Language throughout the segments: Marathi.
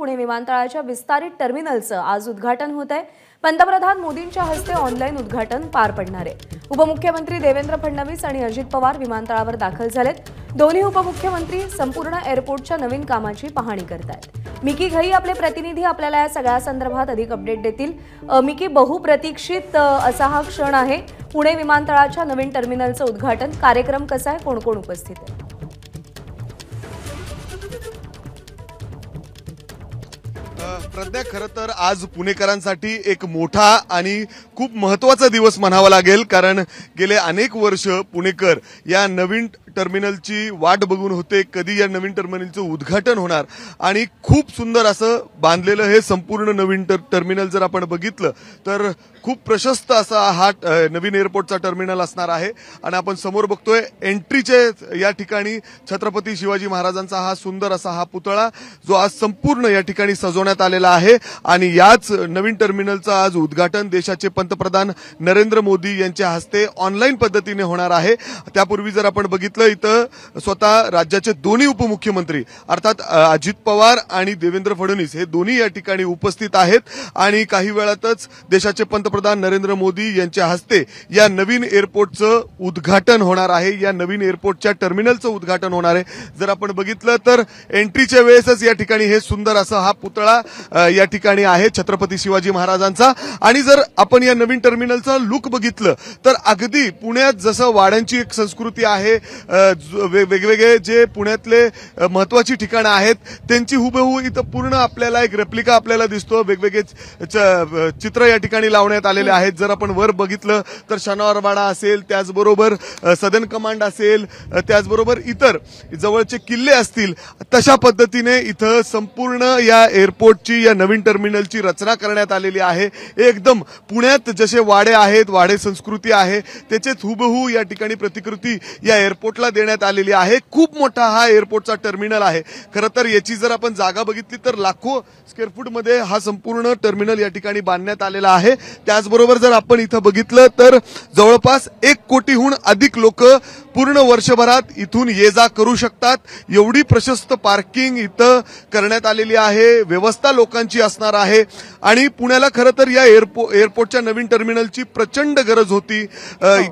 पुणे विमानतळाच्या विस्तारित टर्मिनलचं आज उद्घाटन होत आहे। पंतप्रधान मोदींच्या हस्ते ऑनलाईन उद्घाटन पार पडणार आहे। उपमुख्यमंत्री देवेंद्र फडणवीस आणि अजित पवार विमानतळावर दाखल झालेत। दोन्ही उपमुख्यमंत्री संपूर्ण एअरपोर्टच्या नवीन कामाची पाहणी करतायत। मिकी घई आपले प्रतिनिधी आपल्याला या सगळ्या संदर्भात अधिक अपडेट देतील। मिकी, बहुप्रतीक्षित असा हा क्षण आहे पुणे विमानतळाच्या नवीन टर्मिनलचं उद्घाटन। कार्यक्रम कसा आहे, कोण कोण उपस्थित आहे? प्रज्ञा, खरं तर आज पुणेकरांसाठी एक मोठा आणि खूप महत्त्वाचा दिवस म्हणावा लागेल, कारण गेले अनेक वर्ष पुणेकर या नवीन टर्मिनलची वाट बघून होते, कधी या नवीन टर्मिनलचं उद्घाटन होणार। आणि खूप सुंदर असं बांधलेलं हे संपूर्ण नवीन टर्मिनल जर आपण बघितलं तर खूप प्रशस्त असा हा नवीन एअरपोर्टचा टर्मिनल असणार आहे। आणि आपण समोर बघतोय एंट्रीचे या ठिकाणी छत्रपती शिवाजी महाराजांचा हा सुंदर असा हा पुतळा जो आज संपूर्ण या ठिकाणी सजवण्यात आलेला आहे। आणि याच नवीन टर्मिनलचं आज उद्घाटन देशाचे पंतप्रधान नरेंद्र मोदी यांच्या हस्ते ऑनलाईन पद्धतीने होणार आहे। त्यापूर्वी जर आपण बघितलं इथं स्वतः राज्याचे दोन्ही उपमुख्यमंत्री अर्थात अजित पवार आणि देवेंद्र फडणवीस हे दोन्ही या ठिकाणी उपस्थित आहेत। आणि काही वेळातच देशाचे पंतप्रधान नरेंद्र मोदी यांच्या हस्ते या नवीन एअरपोर्टचं उद्घाटन होणार आहे, या नवीन एअरपोर्टच्या टर्मिनलचं उद्घाटन होणार आहे। जर आपण बघितलं तर एंट्रीच्या वेळेसच या ठिकाणी हे सुंदर असा हा पुतळा या ठिकाणी आहे छत्रपती शिवाजी महाराजांचा। आणि जर आपण या नवीन टर्मिनलचा लुक बघितलं तर अगदी पुण्यात जसं वाड्यांची एक संस्कृती आहे, वेगवेगळे जे पुण्यातले महत्त्वाची ठिकाणं आहेत त्यांची हुबेहू इथं पूर्ण आपल्याला एक रेप्लिका आपल्याला दिसतो। वेगवेगळे चित्र या ठिकाणी लावण्यात आलेले आहेत। जर आपण वर बघितलं तर शनिवारवाडा असेल, त्याचबरोबर सदन कमांड असेल, त्याचबरोबर इतर जवळचे किल्ले असतील, तशा पद्धतीने इथं संपूर्ण या एअरपोर्टची या नवीन टर्मिनलची रचना करण्यात आलेली आहे। एकदम पुण्यात जसे वाडे आहेत, वाडे संस्कृती आहे, त्याचेच हुबेहू या ठिकाणी प्रतिकृती या एअरपोर्टला देण्यात आलेली आहे। खूप मोठा हा एअरपोर्टचा टर्मिनल आहे। खरं तर याची जर आपण जागा बघितली तर लाखो स्क्वेअर फूट मध्ये हा संपूर्ण टर्मिनल या ठिकाणी बांधण्यात आलेला आहे। त्याचबरोबर जर आपण इथं बघितलं तर जवळपास 1 कोटीहून अधिक लोक पूर्ण वर्षभरात इथून ये जा करू शकतात, एवढी प्रशस्त पार्किंग इथं करण्यात आलेली आहे, व्यवस्था लोकांची असणार आहे। आणि पुण्याला खरं तर या एअरपोर्टच्या नवीन टर्मिनलची प्रचंड गरज होती,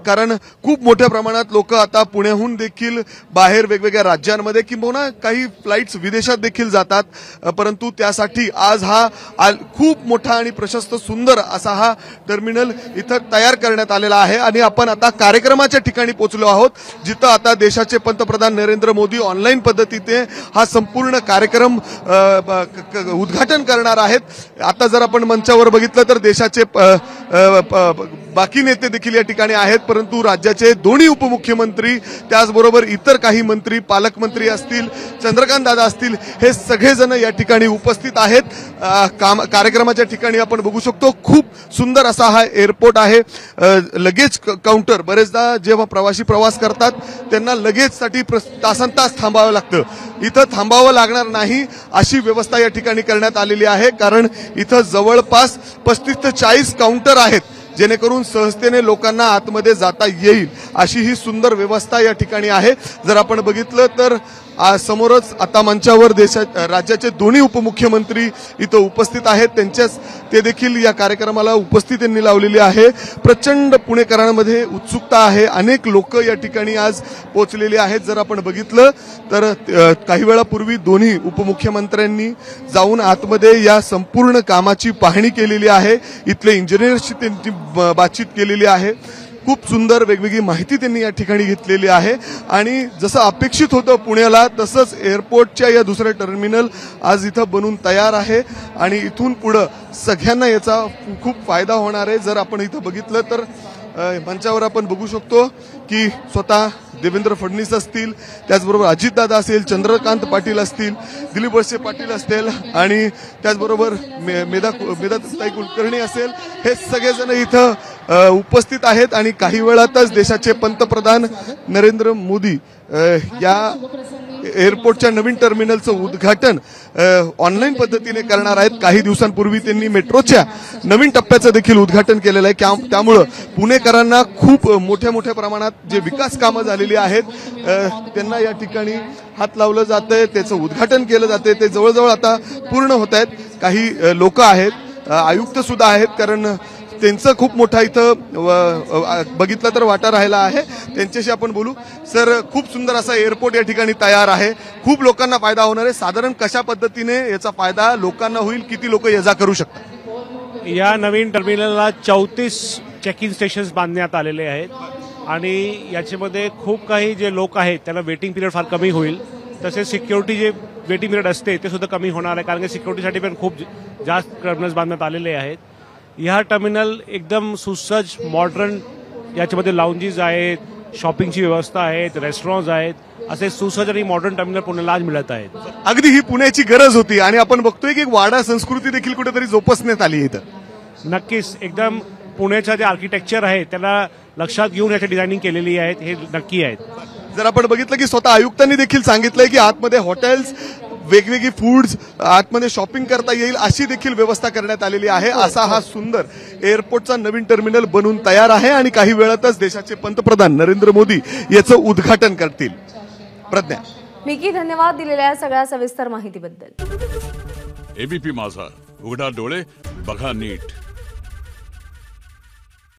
कारण खूप मोठ्या प्रमाणात लोक आता पुण्याहून देखील बाहेर वेगवेगळ्या राज्यांमध्ये किंवा काही फ्लाईट्स विदेशात देखील जातात। परंतु त्यासाठी आज हा खूप मोठा आणि प्रशस्त सुंदर असा हा टर्मिनल इथं तयार करण्यात आलेला आहे। आणि आपण आता कार्यक्रमाच्या ठिकाणी पोहोचलो आहोत, जिथं आता देशाचे पंतप्रधान नरेंद्र मोदी ऑनलाईन पद्धतीने हा संपूर्ण कार्यक्रम उद्घाटन करणार आहेत। आता जर आपण मंचावर बघितलं तर देशाचे बाकी नेते देखील या ठिकाणी आहेत, परंतु राज्याचे दोन्ही उपमुख्यमंत्री त्याचबरोबर इतर काही मंत्री, पालकमंत्री असतील, चंद्रकांत दादा असतील, हे सगळेजण या ठिकाणी उपस्थित आहेत। कार्यक्रमाच्या ठिकाणी आपण बघू शकतो खूप सुंदर असा हा एअरपोर्ट आहे। लगेच काउंटर, बरेचदा जेव्हा प्रवासी प्रवास करतात त्यांना लगेचसाठी तासनतास थांबावं लागतं, इथं थांबावं लागणार नाही अशी व्यवस्था या ठिकाणी करण्यात आलेली आहे। कारण इथं जवळपास 35 ते 40 काउंटर आहेत, जेणेकरून सहजतेने लोकांना आतमध्ये जाता येईल अशी ही सुंदर व्यवस्था या ठिकाणी आहे। जर आपण बघितलं तर समोरच आता मंचावर राज्याचे दोन्ही उपमुख्यमंत्री इथं उपस्थित आहेत, ते देखील या कार्यक्रमाला उपस्थितींनी लावलेली आहे। प्रचंड पुणेकरांमध्ये उत्सुकता आहे, अनेक लोक या ठिकाणी आज पोहोचलेली आहेत। जर आपण बघितलं तर काही वेळापूर्वी दोन्ही उपमुख्यमंत्र्यांनी जाऊन आतमध्ये या संपूर्ण कामाची पाहणी केलेली आहे, इथले इंजिनियर्सशी त्यांची बातचीत केलेली आहे, खूप सुंदर वेगवेगळी माहिती त्यांनी या ठिकाणी घेतलेली आहे। आणि जसं अपेक्षित होतं पुण्याला तसंच एअरपोर्टच्या या दुसऱ्या टर्मिनल आज इथं बनून तयार आहे आणि इथून पुढं सगळ्यांना याचा खूप फायदा होणार आहे। जर आपण इथं बघितलं तर मंचावर आपण बघू शकतो की स्वतः देवेंद्र फडणवीस असतील, त्याचबरोबर अजितदादा असेल, चंद्रकांत पाटील असतील, दिलीप वळसे पाटील असतील आणि त्याचबरोबर मेधाताई कुलकर्णी असेल, हे सगळेजण इथं उपस्थित आहेत। आणि काही वेळातच देशाचे पंतप्रधान नरेंद्र मोदी या एअरपोर्टच्या नवीन टर्मिनलचं उद्घाटन ऑनलाईन पद्धतीने करणार आहेत. काही दिवसांपूर्वी त्यांनी मेट्रोच्या नवीन टप्प्याचं देखील उद्घाटन केलेलं आहे. त्यामुळं पुणेकरांना खूप मोठ्या प्रमाणात जे विकास कामं झालेली आहेत त्यांना या ठिकाणी हात लावलं जातंय, त्याचं उद्घाटन केलं जातंय. ते जवळजवळ आता पूर्ण होत आहेत. काही लोक आहेत, आयुक्त सुद्धा आहेत, कारण त्यांचं खूप मोठा इथं बघितलं तर वाटा राहिला आहे. त्यांच्याशी आपण बोलू. सर, खूप सुंदर असा एअरपोर्ट या ठिकाणी तयार आहे. खूप लोकांना फायदा होणार आहे. साधारण कशा पद्धतीने याचा फायदा लोकांना होईल, किती लोक ये जा करू शकतात? या नवीन टर्मिनलला 34 चेक इन स्टेशन्स बांधण्यात आलेले आहेत आणि याच्यामध्ये खूप काही जे लोक आहेत त्यांना वेटिंग पिरियड फार कमी होईल. तसेच सिक्युरिटी जे वेटिंग पिरियड असते ते सुद्धा कमी होणार आहे, कारण की सिक्युरिटीसाठी पण खूप जास्त टर्मिनल्स बांधण्यात आलेले आहेत. ह्या टर्मिनल एकदम सुसज्ज मॉडर्न, याच्यामध्ये लाऊंजेस आहेत, शॉपिंगची व्यवस्था आहेत, रेस्टॉरंट्स आहेत, असे सुसज्ज आणि मॉडर्न टर्मिनल पुण्याला आज मिळत आहेत. अगदी ही पुण्याची गरज होती आणि आपण बघतोय की वाडा संस्कृती देखील कुठेतरी जोपासण्यात आली आहे इथं. नक्कीच एकदम पुण्याचं जे आर्किटेक्चर आहे त्याला लक्षात घेऊन याची डिझायनिंग केलेली आहेत, हे नक्की आहेत. जर आपण बघितलं की स्वतः आयुक्तांनी देखील सांगितलंय की आतमध्ये हॉटेल्स, वेगवेगळी फूड्स, आतमध्ये शॉपिंग करता येईल अशी देखील व्यवस्था करण्यात आलेली आहे. असा हा सुंदर एअरपोर्टचा नवीन टर्मिनल बनून तयार आहे आणि काही वेळातच देशाचे पंतप्रधान नरेंद्र मोदी याचं उद्घाटन करतील. प्रज्ञा, मिकी, धन्यवाद दिलेल्या या सगळ्या सविस्तर माहितीबद्दल. एबीपी माझा, उघडा डोळे बघा नीट.